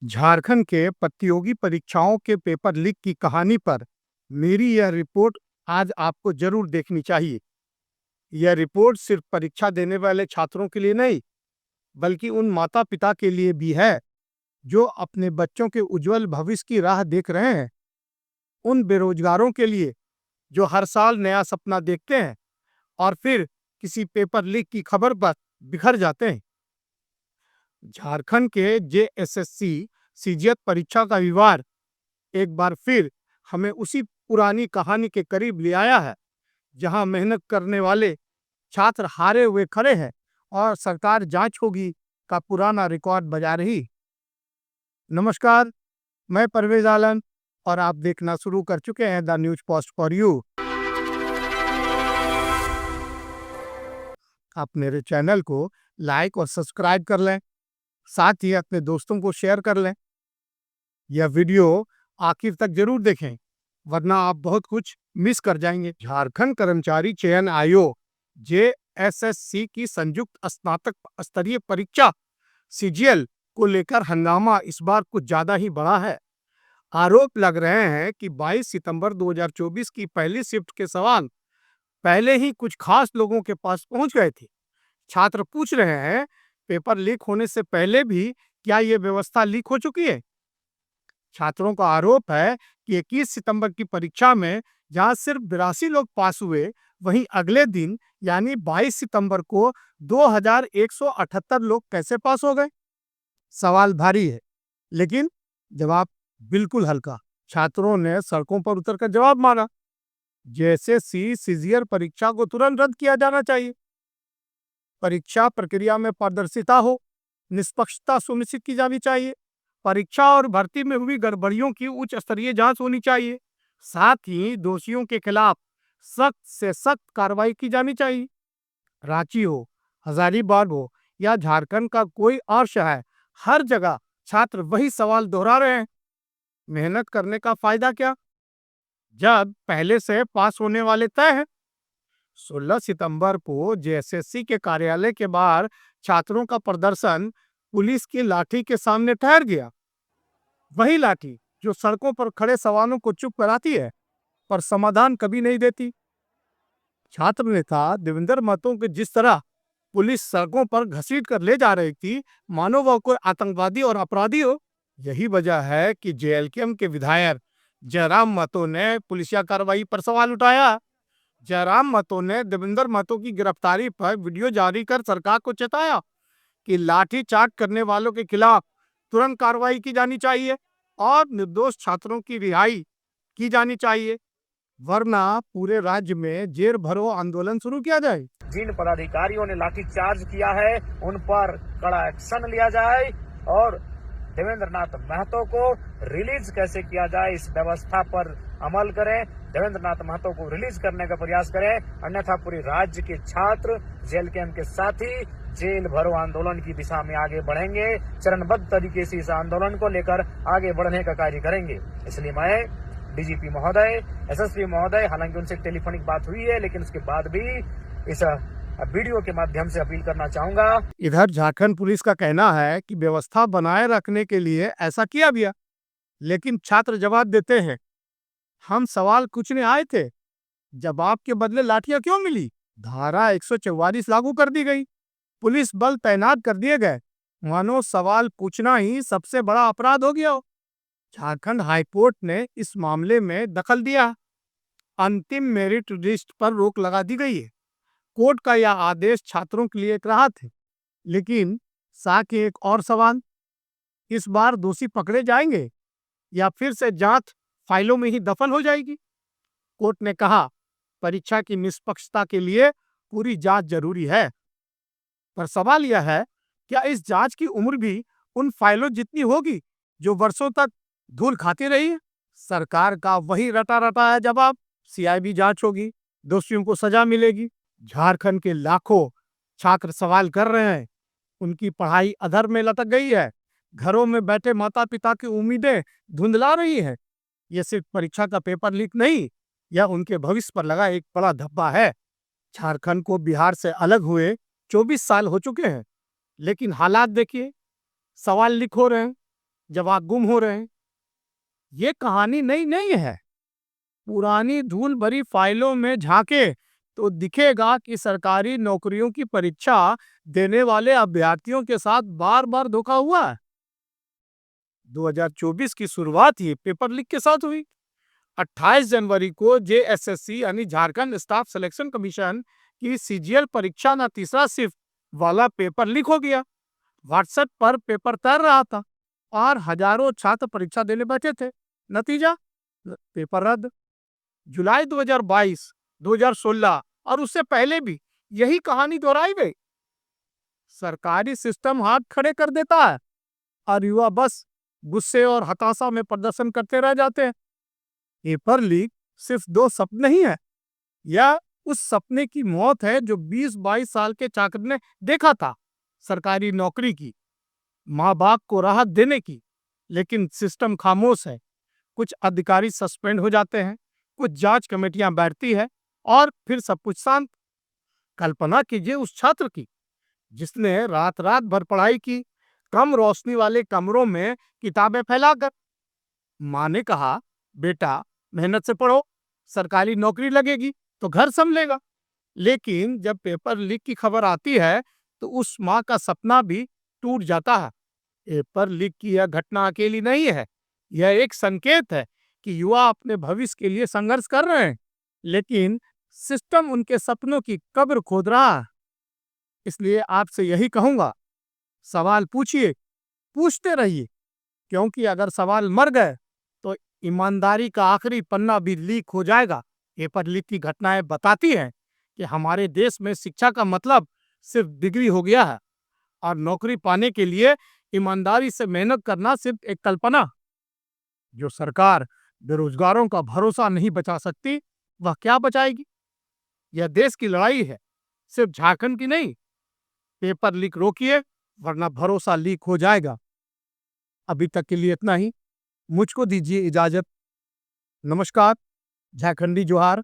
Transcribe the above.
झारखंड के प्रतियोगी परीक्षाओं के पेपर लीक की कहानी पर मेरी यह रिपोर्ट आज आपको जरूर देखनी चाहिए। यह रिपोर्ट सिर्फ परीक्षा देने वाले छात्रों के लिए नहीं, बल्कि उन माता-पिता के लिए भी है, जो अपने बच्चों के उज्जवल भविष्य की राह देख रहे हैं। उन बेरोजगारों के लिए, जो हर साल नया सपना देखते हैं और फिर किसी पेपर लीक की खबर पर बिखर जाते हैं। झारखंड के जेएसएससी सीजीएल परीक्षा का विवाद एक बार फिर हमें उसी पुरानी कहानी के करीब ले आया है, जहां मेहनत करने वाले छात्र हारे हुए खड़े हैं और सरकार जांच होगी का पुराना रिकॉर्ड बजा रही। नमस्कार, मैं परवेज आलम और आप देखना शुरू कर चुके हैं the news post for you. आप मेरे चैनल को लाइक और सब्सक्राइब कर लें, साथ ही अपने दोस्तों को शेयर कर लें। यह वीडियो आखिर तक जरूर देखें, वरना आप बहुत कुछ मिस कर जाएंगे। झारखंड कर्मचारी चयन आयोग जेएसएससी की संयुक्त स्नातक स्तरीय परीक्षा सीजीएल को लेकर हंगामा इस बार कुछ ज्यादा ही बड़ा है। आरोप लग रहे हैं कि 22 सितंबर 2024 की पहली शिफ्ट के सवाल पहले ही कुछ खास लोगों के पास पहुंच गए थे। छात्र पूछ रहे हैं, पेपर लीक होने से पहले भी क्या ये व्यवस्था लीक हो चुकी है? छात्रों का आरोप है कि 21 सितंबर की परीक्षा में जहां सिर्फ 82 लोग पास हुए, वहीं अगले दिन यानी 22 सितंबर को 2178 लोग कैसे पास हो गए? सवाल भारी है, लेकिन जवाब बिल्कुल हल्का। छात्रों ने सड़कों पर उतरकर जवाब मांगा। जैसे सीजीएल परीक्षा को तुरंत रद्द किया जाना चाहिए, परीक्षा प्रक्रिया में पारदर्शिता हो, निष्पक्षता सुनिश्चित की जानी चाहिए, परीक्षा और भर्ती में हुई गड़बड़ियों की उच्च स्तरीय जांच होनी चाहिए, साथ ही दोषियों के खिलाफ सख्त से सख्त कार्रवाई की जानी चाहिए। रांची हो, हजारीबाग हो या झारखंड का कोई और शहर, हर जगह छात्र वही सवाल दोहरा रहे हैं। मेहनत करने का फायदा क्या, जब पहले से पास होने वाले तय हैं? 16 सितंबर को जेएसएससी के कार्यालय के बाहर छात्रों का प्रदर्शन पुलिस की लाठी के सामने ठहर गया। वही लाठी जो सड़कों पर खड़े सवालों को चुप कराती है, पर समाधान कभी नहीं देती। छात्र नेता देवेंद्र महतो के जिस तरह पुलिस सड़कों पर घसीट कर ले जा रही थी, मानो वह कोई आतंकवादी और अपराधी हो। यही वजह है कि जेएलकेएम के विधायक जयराम महतो ने पुलिसिया कार्रवाई पर सवाल उठाया। जयराम महतो ने देवेंद्र महतो की गिरफ्तारी पर वीडियो जारी कर सरकार को चेताया कि लाठीचार्ज करने वालों के खिलाफ तुरंत कार्रवाई की जानी चाहिए और निर्दोष छात्रों की रिहाई की जानी चाहिए, वरना पूरे राज्य में जेल भरो आंदोलन शुरू किया जाए। जिन पदाधिकारियों ने लाठीचार्ज किया है उन पर कड़ा एक्शन लिया जाए और देवेंद्र नाथ महतो को रिलीज कैसे किया जाए इस व्यवस्था पर अमल करें। देवेंद्र नाथ महतो को रिलीज करने का प्रयास करें, अन्यथा पूरे राज्य के छात्र जेएलकेएम के साथी जेल भरो आंदोलन की दिशा में आगे बढ़ेंगे। चरणबद्ध तरीके से इस आंदोलन को लेकर आगे बढ़ने का कार्य करेंगे। इसलिए मैं डीजीपी महोदय, एसएसपी महोदय, हालांकि उनसे टेलीफोनिक बात हुई है, लेकिन उसके बाद भी इस वीडियो के माध्यम से अपील करना चाहूंगा। इधर झारखंड पुलिस का कहना है कि व्यवस्था बनाए रखने के लिए ऐसा किया गया, लेकिन छात्र जवाब देते हैं, हम सवाल पूछने आए थे, जवाब के बदले लाठियां क्यों मिली? धारा 144 लागू कर दी गई, पुलिस बल तैनात कर दिए गए, मानो सवाल पूछना ही सबसे बड़ा अपराध हो गया हो। झारखंड हाईकोर्ट ने इस मामले में दखल दिया, अंतिम मेरिट लिस्ट पर रोक लगा दी गई है। कोर्ट का यह आदेश छात्रों के लिए एक राहत है, लेकिन साथ ही एक और सवाल, इस बार दोषी पकड़े जाएंगे या फिर से जांच फाइलों में ही दफन हो जाएगी? कोर्ट ने कहा, परीक्षा की निष्पक्षता के लिए पूरी जांच जरूरी है, पर सवाल यह है, क्या इस जांच की उम्र भी उन फाइलों जितनी होगी जो वर्षों तक धूल खाती रही है? सरकार का वही रटा रटा है जवाब, सीआईबी जांच होगी, दोषियों को सजा मिलेगी। झारखंड के लाखों छात्र सवाल कर रहे हैं, उनकी पढ़ाई अधर में लटक गई है, घरों में बैठे माता पिता की उम्मीदें धुंधला रही हैं। यह सिर्फ परीक्षा का पेपर लीक नहीं, यह उनके भविष्य पर लगा एक बड़ा धब्बा है। झारखंड को बिहार से अलग हुए 24 साल हो चुके हैं, लेकिन हालात देखिए, सवाल लीक हो रहे हैं, जवाब गुम हो रहे हैं। ये कहानी नई नहीं है। पुरानी धूल भरी फाइलों में झांके तो दिखेगा कि सरकारी नौकरियों की परीक्षा देने वाले अभ्यर्थियों के साथ बार बार धोखा हुआ है। 2024 की शुरुआत ही पेपर लीक के साथ हुई। 28 जनवरी को जेएसएससी यानी झारखंड स्टाफ सिलेक्शन कमीशन की सीजीएल परीक्षा ना तीसरा सिर्फ वाला पेपर लीक हो गया। व्हाट्सएप पर पेपर तैर रहा था और हजारों छात्र परीक्षा देने बैठे थे। नतीजा पेपर रद्द। जुलाई 2022, 2016 और उससे पहले भी यही कहानी दोहराई गई। सरकारी सिस्टम हाथ खड़े कर देता है और युवा बस गुस्से और हताशा में प्रदर्शन करते रह जाते हैं। पेपर लीक सिर्फ दो सपने ही है, या उस सपने की मौत है जो 20-22 साल के छात्र ने देखा था, सरकारी नौकरी की, माँ बाप को राहत देने की। लेकिन सिस्टम खामोश है। कुछ अधिकारी सस्पेंड हो जाते हैं, कुछ जांच कमेटियां बैठती है और फिर सब कुछ शांत। कल्पना कीजिए उस छात्र की जिसने रात रात भर पढ़ाई की, कम रोशनी वाले कमरों में किताबें फैलाकर। माँ ने कहा, बेटा मेहनत से पढ़ो, सरकारी नौकरी लगेगी तो घर संभलेगा। लेकिन जब पेपर लीक की खबर आती है तो उस माँ का सपना भी टूट जाता है। पेपर लीक की यह घटना अकेली नहीं है। यह एक संकेत है कि युवा अपने भविष्य के लिए संघर्ष कर रहे हैं, लेकिन सिस्टम उनके सपनों की कब्र खोद रहा है। इसलिए आपसे यही कहूंगा, सवाल पूछिए, पूछते रहिए, क्योंकि अगर सवाल मर गए तो ईमानदारी का आखिरी पन्ना भी लीक हो जाएगा। पेपर लीक की घटनाएं बताती हैं कि हमारे देश में शिक्षा का मतलब सिर्फ डिग्री हो गया है और नौकरी पाने के लिए ईमानदारी से मेहनत करना सिर्फ एक कल्पना। जो सरकार बेरोजगारों का भरोसा नहीं बचा सकती, वह क्या बचाएगी? यह देश की लड़ाई है, सिर्फ झारखंड की नहीं। पेपर लीक रोकिए, वरना भरोसा लीक हो जाएगा। अभी तक के लिए इतना ही। मुझको दीजिए इजाजत। नमस्कार। झारखंडी जोहार।